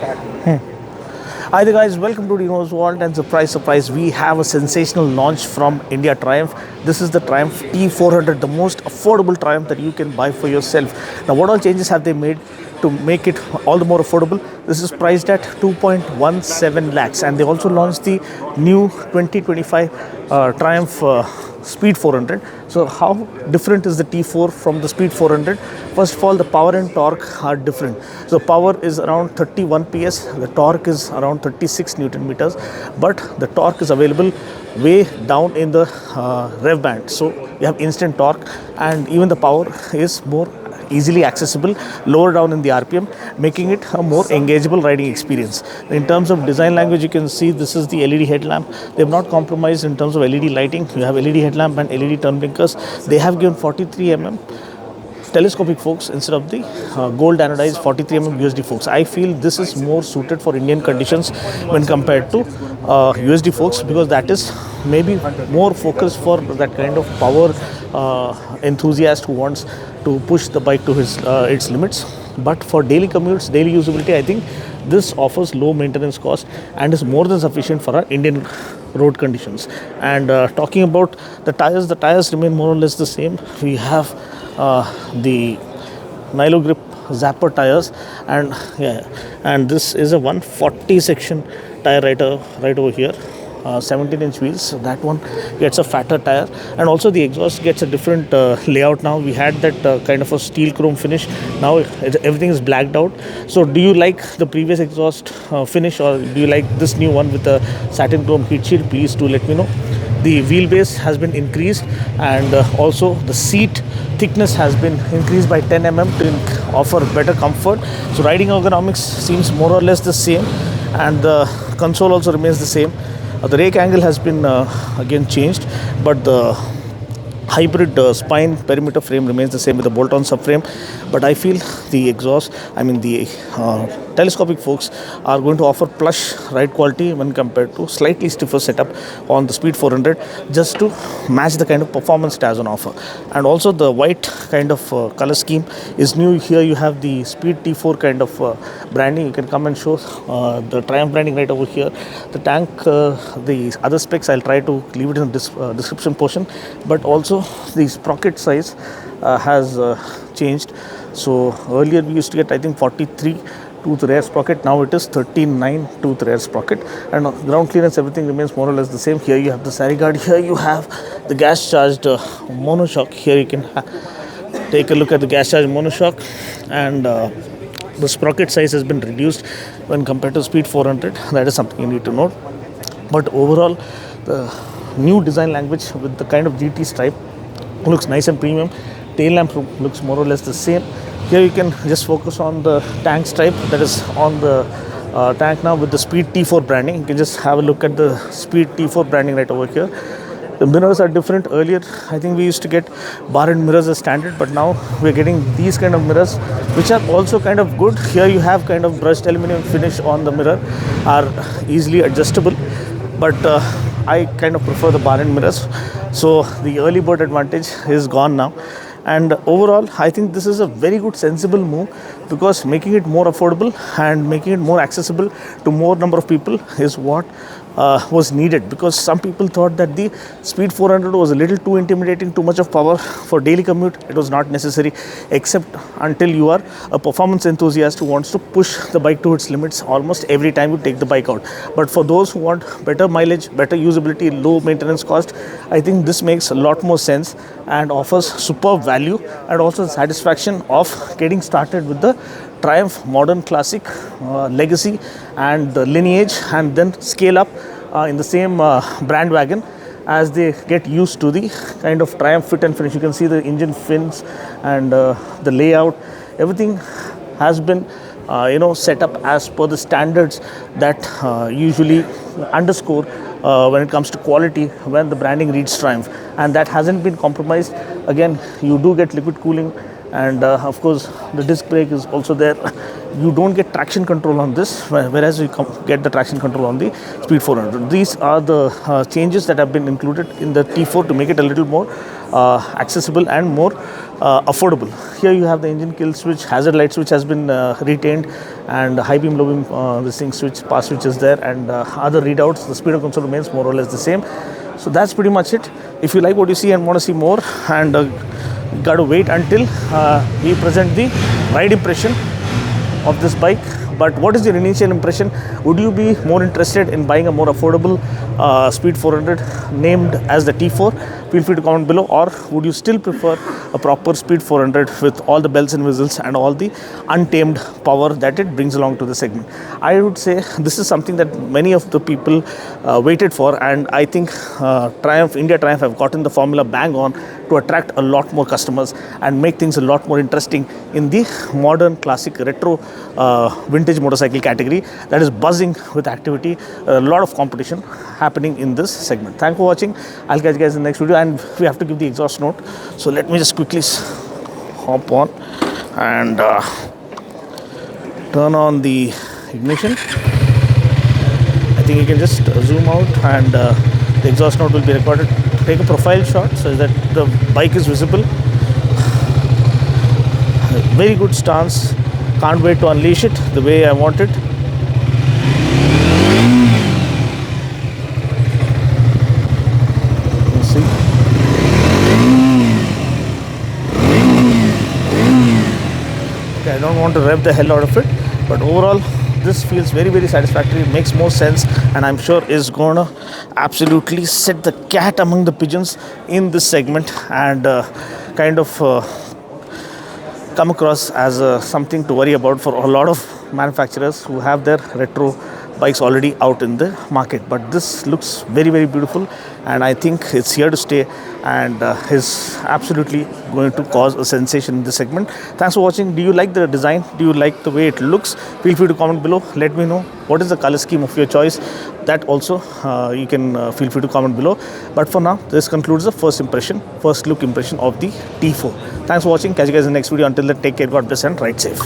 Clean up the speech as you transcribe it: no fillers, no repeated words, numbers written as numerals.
Hi there guys, welcome to Dino's World, and surprise, we have a sensational launch from India Triumph. This is the Triumph T400, the most affordable Triumph that you can buy for yourself. Now what all changes have they made to make it all the more affordable? This is priced at 2.17 lakhs, and they also launched the new 2025 Triumph Speed 400. So how different is the T4 from the Speed 400? First of all, the power and torque are different. So power is around 31 PS, the torque is around 36 Newton meters, but the torque is available way down in the rev band. So you have instant torque, and even the power is more easily accessible lower down in the RPM, making it a more engageable riding experience. In terms of design language, you can see this is the LED headlamp. They have not compromised in terms of LED lighting. You have LED headlamp and LED turn blinkers. They have given 43 mm telescopic forks instead of the gold anodized 43 mm USD forks. I feel this is more suited for Indian conditions when compared to USD forks, because that is maybe more focused for that kind of power enthusiast who wants to push the bike to its limits. But for daily commutes, daily usability, I think this offers low maintenance cost and is more than sufficient for our Indian road conditions. And talking about the tires remain more or less the same. We have the Nilo Grip Zapper tires, and this is a 140 section tire right over here. 17-inch wheels, so that one gets a fatter tire, and also the exhaust gets a different layout now. We had that kind of a steel chrome finish. Now everything is blacked out. So do you like the previous exhaust finish, or do you like this new one with the satin chrome heat shield? Please do let me know. The wheelbase has been increased, and also the seat thickness has been increased by 10 mm to offer better comfort. So riding ergonomics seems more or less the same, and the console also remains the same. The rake angle has been again changed, but the hybrid spine perimeter frame remains the same with the bolt-on subframe. But I feel the exhaust, the telescopic forks are going to offer plush ride quality when compared to slightly stiffer setup on the Speed 400, just to match the kind of performance it has on offer. And also the white kind of color scheme is new. Here you have the Speed T4 kind of branding. You can come and show the Triumph branding right over here. The tank, the other specs, I'll try to leave it in the description portion. But also the sprocket size has changed. So earlier we used to get, I think, 43 tooth rear sprocket. Now it is 39 tooth rear sprocket, and ground clearance, everything remains more or less the same. Here you have the sari guard. Here you have the gas charged monoshock. Here you can take a look at the gas charged monoshock, and the sprocket size has been reduced when compared to Speed 400. That is something you need to note. But overall, the new design language with the kind of GT stripe looks nice and premium. Tail lamp looks more or less the same. Here you can just focus on the tank stripe that is on the tank now with the Speed T4 branding. You can just have a look at the Speed T4 branding right over here. The mirrors are different. Earlier, I think we used to get bar end mirrors as standard, but now we're getting these kind of mirrors, which are also kind of good. Here you have kind of brushed aluminum finish on the mirror, are easily adjustable, but I kind of prefer the bar end mirrors. So the early bird advantage is gone now. And overall, I think this is a very good, sensible move, because making it more affordable and making it more accessible to more number of people is what was needed. Because some people thought that the Speed 400 was a little too intimidating, too much of power for daily commute. It was not necessary, except until you are a performance enthusiast who wants to push the bike to its limits almost every time you take the bike out. But for those who want better mileage, better usability, low maintenance cost, I think this makes a lot more sense and offers superb value, and also the satisfaction of getting started with the Triumph Modern Classic legacy and the lineage, and then scale up in the same brand wagon as they get used to the kind of Triumph fit and finish. You can see the engine fins and the layout. Everything has been set up as per the standards that usually underscore when it comes to quality when the branding reads Triumph, and that hasn't been compromised. Again, you do get liquid cooling, and of course the disc brake is also there. You don't get traction control on this, whereas you get the traction control on the Speed 400. These are the changes that have been included in the T4 to make it a little more accessible and more affordable. Here you have the engine kill switch, hazard light switch has been retained, and high beam, low beam, this thing switch, pass switch is there, and other readouts. The speedo console remains more or less the same. So that's pretty much it. If you like what you see and want to see more, and got to wait until we present the ride impression of this bike. But what is your initial impression? Would you be more interested in buying a more affordable Speed 400 named as the T4? Feel free to comment below. Or would you still prefer a proper Speed 400 with all the bells and whistles and all the untamed power that it brings along to the segment? I would say this is something that many of the people waited for, and I think India Triumph have gotten the formula bang on to attract a lot more customers and make things a lot more interesting in the modern, classic, retro, vintage motorcycle category that is buzzing with activity. A lot of competition happening in this segment. Thanks for watching. I'll catch you guys in the next video, and we have to give the exhaust note. So let me just quickly hop on and turn on the ignition. I think you can just zoom out, and the exhaust note will be recorded. Take a profile shot so that the bike is visible. Very good stance. Can't wait to unleash it the way I want it. You see. Okay, I don't want to rev the hell out of it, but overall this feels very, very satisfactory. It makes more sense, and I'm sure is gonna absolutely set the cat among the pigeons in this segment, and kind of come across as something to worry about for a lot of manufacturers who have their retro bikes already out in the market. But this looks very, very beautiful, and I think it's here to stay, and is absolutely going to cause a sensation in this segment. Thanks for watching. Do you like the design? Do you like the way it looks? Feel free to comment below. Let me know what is the color scheme of your choice. That also you can feel free to comment below. But for now, this concludes the first look impression of the T4. Thanks for watching. Catch you guys in the next video. Until then, take care, God bless, and ride safe.